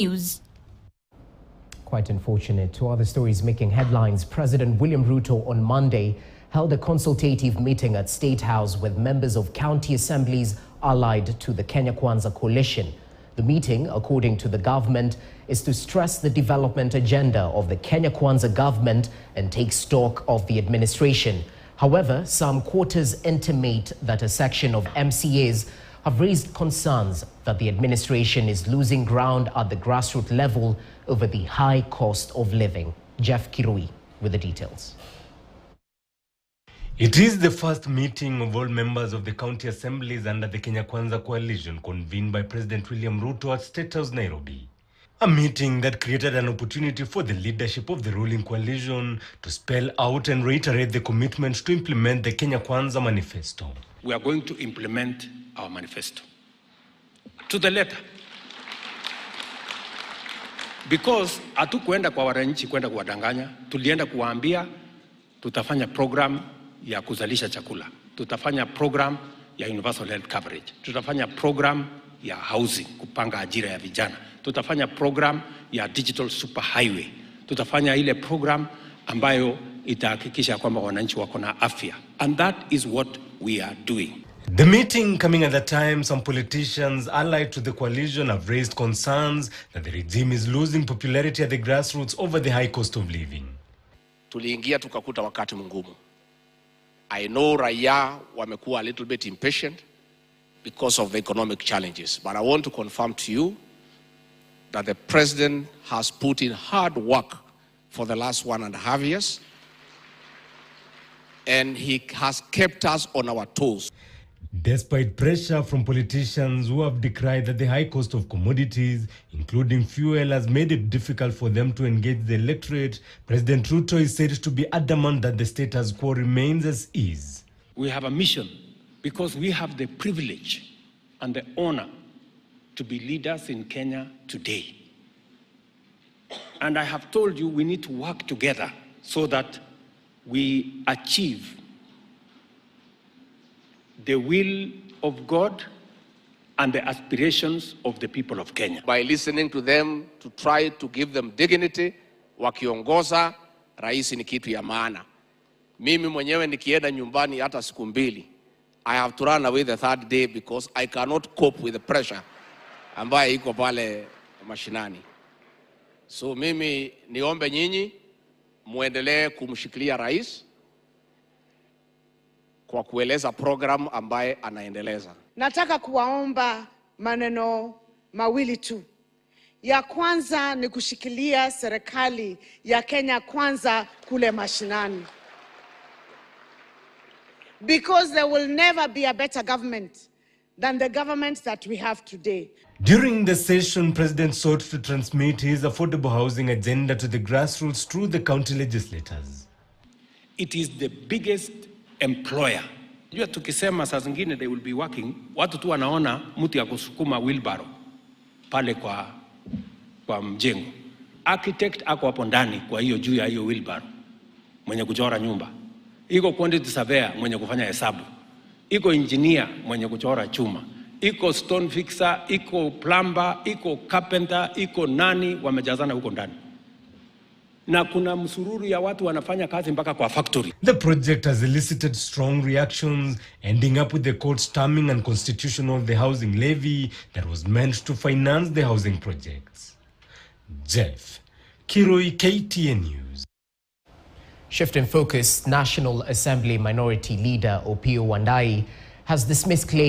News. Quite unfortunate. Two other stories making headlines. President William Ruto on Monday held a consultative meeting at State House with members of county assemblies allied to the Kenya Kwanza coalition. The meeting, according to the government, is to stress the development agenda of the Kenya Kwanza government and take stock of the administration. However, some quarters intimate that a section of MCAs have raised concerns that the administration is losing ground at the grassroots level over the high cost of living. Jeff Kirui with the details. It is the first meeting of all members of the county assemblies under the Kenya Kwanza coalition convened by President William Ruto at State House, Nairobi. A meeting that created an opportunity for the leadership of the ruling coalition to spell out and reiterate the commitment to implement the Kenya Kwanza manifesto. We are going to implement our manifesto to the letter, because hatukwenda kwa wananchi kwenda kuwadanganya. Tulienda kuwaambia tutafanya program ya kuzalisha chakula, tutafanya program ya universal health coverage, tutafanya program ya housing, kupanga ajira ya vijana, tutafanya program ya digital super highway, tutafanya ile program ambayo itahakikisha kwamba wananchi wako na afya. And that is what we are doing. The meeting coming at the time some politicians allied to the coalition have raised concerns that the regime is losing popularity at the grassroots over the high cost of living. Tuliingia tukakuta wakati mgumu. I know raia wamekuwa a little bit impatient because of the economic challenges, but I want to confirm to you that the president has put in hard work for the last 1.5 years, and he has kept us on our toes. Despite pressure from politicians who have decried that the high cost of commodities, including fuel, has made it difficult for them to engage the electorate, President Ruto is said to be adamant that the status quo remains as is. We have a mission because we have the privilege and the honor to be leaders in Kenya today. And I have told you we need to work together so that we achieve the will of God and the aspirations of the people of Kenya. By listening to them, to try to give them dignity, wakiongoza, rais ni kitu ya maana. Mimi mwenyewe nikienda nyumbani hata siku mbili, I have to run away the third day because I cannot cope with the pressure ambayo iko pale mashinani. So mimi niombe nyinyi muendelee kumshikilia rais kwa kueleza program ambaye anaendeleza. Nataka kuwaomba maneno mawili tu. Ya kwanza ni kushikilia serikali ya Kenya Kwanza kule mashinani. Because there will never be a better government than the government that we have today. During the session, President sought to transmit his affordable housing agenda to the grassroots through the county legislators. It is the biggest employer. Jua tukisema saa zingine they will be working, watu tu wanaona mtu ya kusukuma wheelbarrow pale kwa mjengo. Architect ako hapo ndani kwa hiyo juu ya hiyo wheelbarrow, mwenye kuchora nyumba. Iko quantity surveyor mwenye kufanya hesabu. Iko engineer mwenye kuchora chuma. Iko stone fixer, iko plumber, iko carpenter, iko nani, wamejazana huko ndani. Na kuna msururu ya watu wanafanya kazi mpaka kwa factory. The project has elicited strong reactions, ending up with the court storming unconstitutional of the housing levy that was meant to finance the housing projects. Jeff Kirui, KTN News. Shifting focus, National Assembly Minority Leader Opiyo Wandayi has dismissed claims